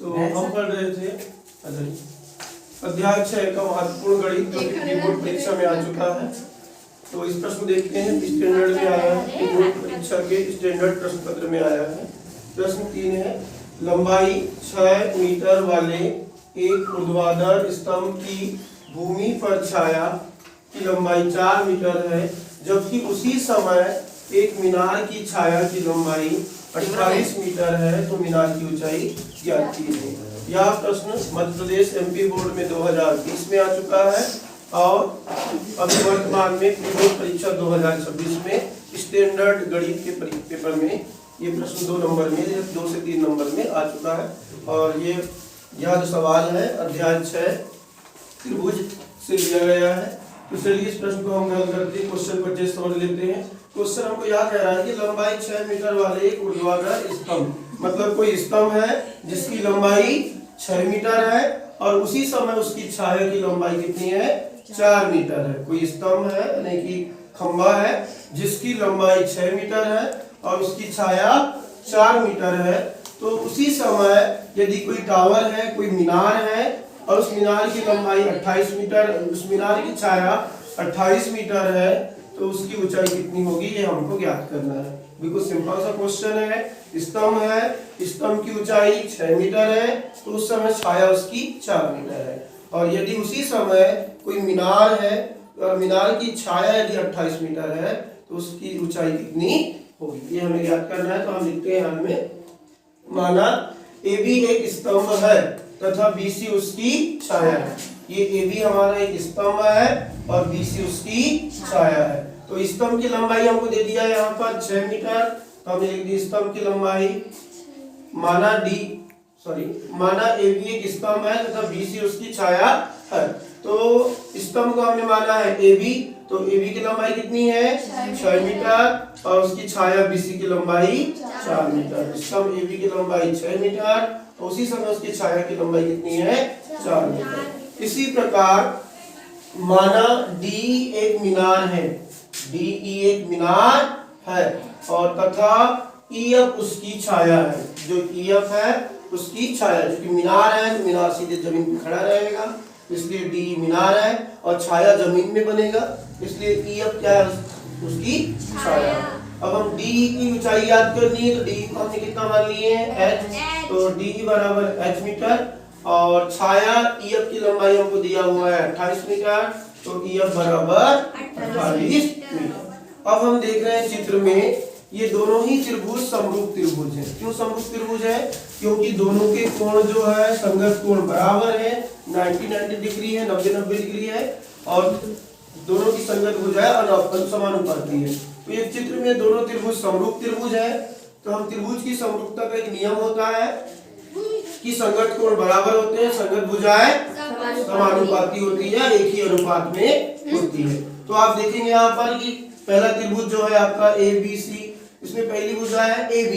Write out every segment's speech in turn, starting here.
तो हम पढ़ रहे थे अध्याय 6 का महत्वपूर्ण गणित जो कि बोर्ड परीक्षा में आ चुका है। तो इस प्रश्न देखते हैं, स्टैंडर्ड में आया है, बोर्ड परीक्षा के स्टैंडर्ड प्रश्न पत्र में आया है। प्रश्न 3 है, लंबाई 6 मीटर वाले एक ऊर्ध्वाधर स्तंभ की भूमि पर छाया की लंबाई 4 मीटर है, जबकि उसी समय एक मीनार की छाया की लंबाई 28 मीटर है, तो मीनार की ऊंचाई ज्ञात कीजिए। यह प्रश्न मध्य प्रदेश एमपी बोर्ड में 2020 में आ चुका है और अभी वर्तमान में बोर्ड परीक्षा 2026 में स्टैंडर्ड गणित के पेपर में ये प्रश्न 2 नंबर में 2 से 3 नंबर में आ चुका है। और यह जो सवाल है अध्याय 6 त्रिभुज से लिया गया है। तो चलिए इस प्रश्न को हम हल करते हैं, क्वेश्चन को अच्छे से समझ लेते हैं। क्वेश्चन हमको यह कह रहा है कि लंबाई 6 मीटर वाले एक ऊर्ध्वाधर स्तंभ, मतलब कोई स्तंभ है जिसकी लंबाई 6 मीटर है और उसी समय उसकी छाया की लंबाई कितनी है, 4 मीटर है। कोई स्तंभ है यानी कि खंभा है जिसकी लंबाई 6 मीटर है और उसकी छाया 4 मीटर है। तो उसी समय यदि कोई टावर है, कोई मीनार है और उस मीनार की लंबाई 28 मीटर, उस मीनार की छाया 28 मीटर है, तो उसकी ऊंचाई कितनी होगी ये हमको ज्ञात करना है। बिल्कुल सिंपल सा क्वेश्चन है। स्तंभ है, स्तंभ की ऊंचाई 6 मीटर है, तो उस समय छाया उसकी 4 मीटर है। और यदि उसी समय कोई मीनार है और मीनार की छाया यदि 28 मीटर है, तो उसकी ऊंचाई कितनी होगी ये हमें ज्ञात करना है। तो हम लिखते हैं हल में, माना AB एक स्तंभ है तथा BC उसकी छाया है। ये AB हमारा एक स्तंभ है और BC उसकी छाया है। तो स्तंभ की लंबाई हमको दे दिया है यहाँ पर 6 मीटर, तो हमने लिख दी स्तंभ की लंबाई। माना AB एक स्तंभ है तथा BC उसकी छाया है। तो स्तंभ को हमने माना है AB, तो AB की लंबाई कितनी है, 6 मीटर और उसकी छाया BC की लंबाई 4 मीटर। स्तंभ AB की लंबाई 6 मीटर, उसी समय उसकी छाया की लंबाई कितनी है, 4 मीटर। इसी प्रकार माना DE एक मीनार है, DE एक मीनार है और तथा EF उसकी छाया है। जो EF है उसकी छाया, क्योंकि मीनार है तो मीनार सीधे जमीन पर खड़ा रहेगा, इसलिए DE मीनार है और छाया जमीन में बनेगा, इसलिए EF क्या है, उसकी छाया। अब हम DE की ऊंचाई याद करनी है, तो DE को हमने कितना मान लिए हैं, h, तो DE बराबर h मीटर और छाया EF की लंबाई हमको दिया हुआ है 28 मीटर, तो EF बराबर 28 मीटर। अब हम देख रहे हैं चित्र में ये दोनों ही त्रिभुज समरूप त्रिभुज है। क्यों समरूप त्रिभुज है, क्योंकि दोनों के कोण जो है संगत कोण बराबर है, 90 डिग्री है, 90 डिग्री है और दोनों की संगत भुजा है और समानुपाती है। तो ये चित्र में दोनों त्रिभुज समरूप त्रिभुज है। तो हम त्रिभुज की समरूपता का एक नियम होता है कि संगत कोण बराबर होते हैं, संगत भुजाएं समानुपाती होती है, एक ही अनुपात में होती है। तो आप देखेंगे यहाँ पर कि पहला त्रिभुज जो है आपका ABC, इसमें पहली भुजा है AB,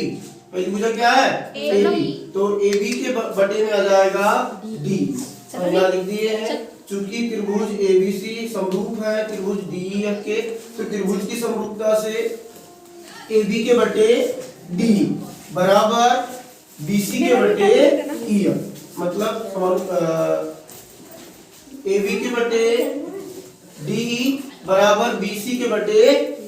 पहली भुजा क्या है AB, तो AB के बटे में आ जाएगा D। हम यहाँ लिख दिए हैं, चूंकि त्रिभुज ABC समरूप है त्रिभुज DEF के, तो त्रिभुज की समरूपता से AB के बटे D बराबर BC के बटे EF, मतलब AB के बटे DE बराबर BC के बटे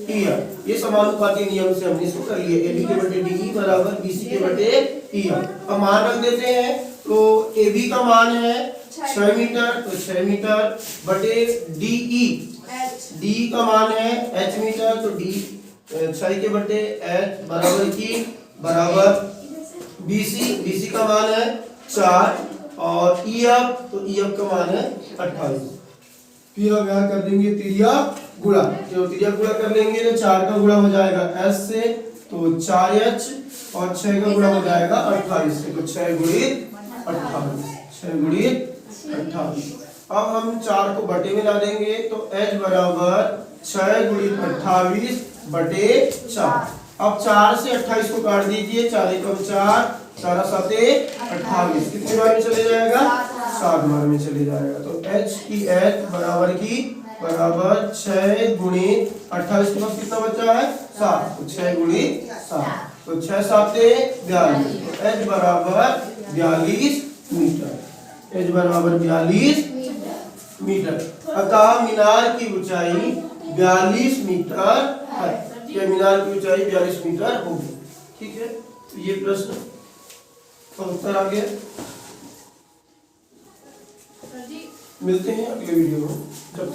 EF। ये समानुपाती नियम से हमने इसको कर लिया, AB के बटे DE बराबर BC के बटे EF। अब मान रख देते हैं, तो AB का मान है 6 मीटर, तो 6 मीटर बटे DE का मान है h मीटर, तो D 6 के बटे h बराबर की बराबर BC का मान है 4 और EF, तो EF का मान है 28। फिर हम यहाँ कर देंगे त्रिज्या गुणा, जो त्रिज्या गुणा कर लेंगे तो 4 का गुणा हो जाएगा S से, तो 4h और 6 का गुणा हो जाएगा 28 से, तो 6 गुणित 28, 6 गुणित 28। अब हम 4 को बटे में ला देंगे, तो h बराबर 6 गुणित 28 बटे 4। अब 4 से 28 को काट दीजिए, 4 एकम 4, 4 7 28, कितने बार में चले जाएगा, 7 बार में चले जाएगा। तो h की h बराबर 6 गुणित 28 के पास कितना बचा है, 7, तो 6 गुणी 7, तो 6 7 42, तो h बराबर 42 मीटर, h बराबर 42 मीटर। अतः मीनार की ऊंचाई 42 मीटर है, यह मीनार की ऊंचाई 42 मीटर होगी। ठीक है, तो ये प्रश्न का उत्तर आ गया। मिलते हैं अगले वीडियो में, जब तक